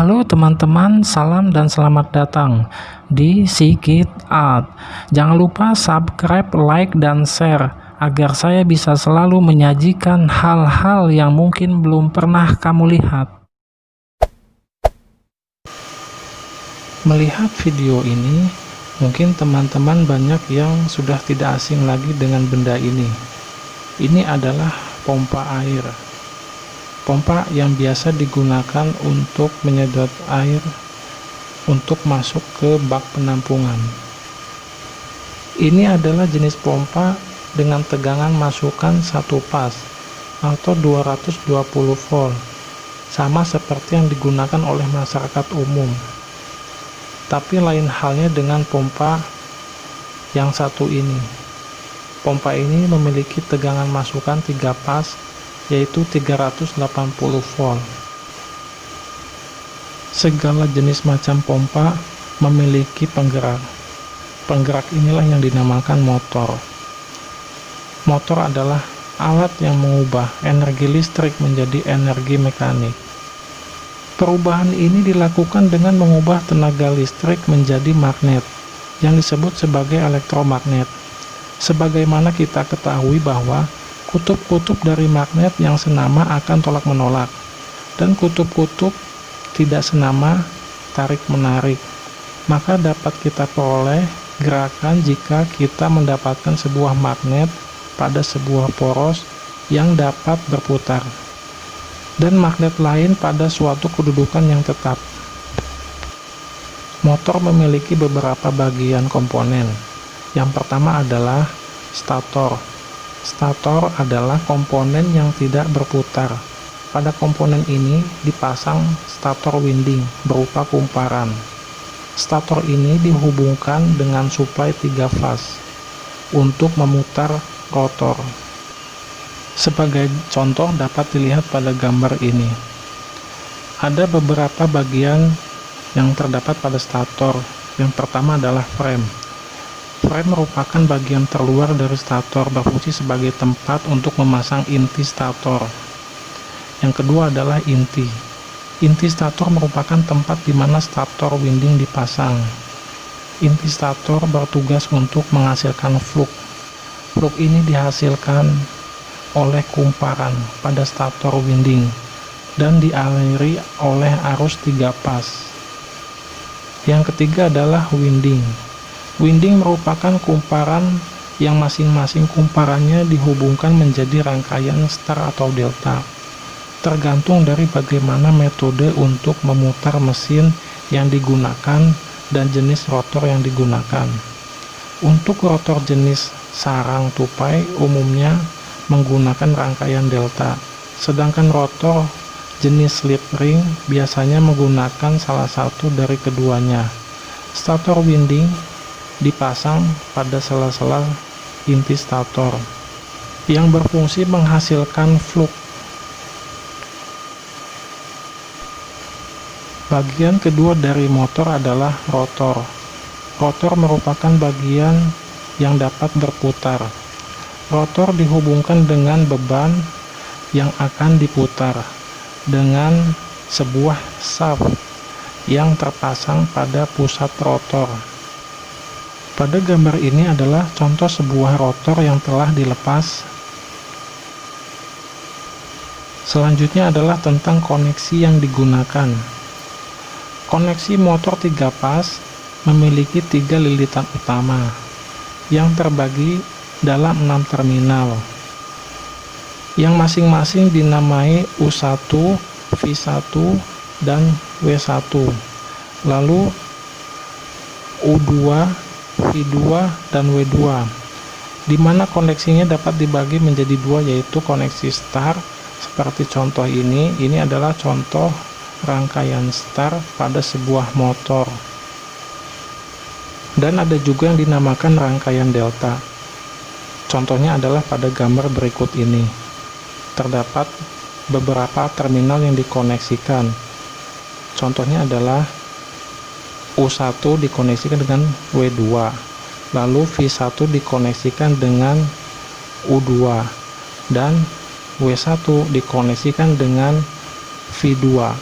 Halo teman-teman, salam dan selamat datang di Sikit Art. Jangan lupa subscribe, like, dan share agar saya bisa selalu menyajikan hal-hal yang mungkin belum pernah kamu lihat. Melihat video ini, mungkin teman-teman banyak yang sudah tidak asing lagi dengan benda ini. Ini adalah pompa air. Pompa yang biasa digunakan untuk menyedot air untuk masuk ke bak penampungan. Ini adalah jenis pompa dengan tegangan masukan 1 pas atau 220 volt, sama seperti yang digunakan oleh masyarakat umum. Tapi lain halnya dengan pompa yang satu ini. Pompa ini memiliki tegangan masukan 3 pas, yaitu 380 volt. Segala jenis macam pompa memiliki penggerak. Penggerak inilah yang dinamakan motor. Motor adalah alat yang mengubah energi listrik menjadi energi mekanik. Perubahan ini dilakukan dengan mengubah tenaga listrik menjadi magnet, yang disebut sebagai elektromagnet. Sebagaimana kita ketahui bahwa kutub-kutub dari magnet yang senama akan tolak-menolak, dan kutub-kutub tidak senama tarik-menarik. Maka dapat kita peroleh gerakan jika kita mendapatkan sebuah magnet pada sebuah poros yang dapat berputar, dan magnet lain pada suatu kedudukan yang tetap. Motor memiliki beberapa bagian komponen. Yang pertama adalah stator. Stator adalah komponen yang tidak berputar. Pada komponen ini dipasang stator winding berupa kumparan. Stator ini dihubungkan dengan suplai 3 fase untuk memutar rotor. Sebagai contoh dapat dilihat pada gambar ini. Ada beberapa bagian yang terdapat pada stator. Yang pertama adalah frame. Frame merupakan bagian terluar dari stator, berfungsi sebagai tempat untuk memasang inti stator. Yang kedua adalah inti. Inti stator merupakan tempat di mana stator winding dipasang. Inti stator bertugas untuk menghasilkan flux. Flux ini dihasilkan oleh kumparan pada stator winding dan dialiri oleh arus 3 pas. Yang ketiga adalah winding. Winding merupakan kumparan yang masing-masing kumparannya dihubungkan menjadi rangkaian star atau delta, tergantung dari bagaimana metode untuk memutar mesin yang digunakan dan jenis rotor yang digunakan. Untuk rotor jenis sarang tupai umumnya menggunakan rangkaian delta, sedangkan rotor jenis slip ring biasanya menggunakan salah satu dari keduanya. Stator winding dipasang pada sela-sela inti stator yang berfungsi menghasilkan flux. Bagian kedua dari motor adalah rotor. Rotor merupakan bagian yang dapat berputar. Rotor dihubungkan dengan beban yang akan diputar dengan sebuah shaft yang terpasang pada pusat rotor. Pada gambar ini adalah contoh sebuah rotor yang telah dilepas. Selanjutnya adalah tentang koneksi yang digunakan. Koneksi motor 3 pas memiliki 3 lilitan utama yang terbagi dalam 6 terminal, yang masing-masing dinamai U1, V1, dan W1. Lalu U2, V2, dan W2, di mana koneksinya dapat dibagi menjadi 2, yaitu koneksi star seperti contoh ini. Ini adalah contoh rangkaian star pada sebuah motor, dan ada juga yang dinamakan rangkaian delta. Contohnya adalah pada gambar berikut ini. Terdapat beberapa terminal yang dikoneksikan. Contohnya adalah U1 dikoneksikan dengan W2, lalu V1 dikoneksikan dengan U2, dan W1 dikoneksikan dengan V2.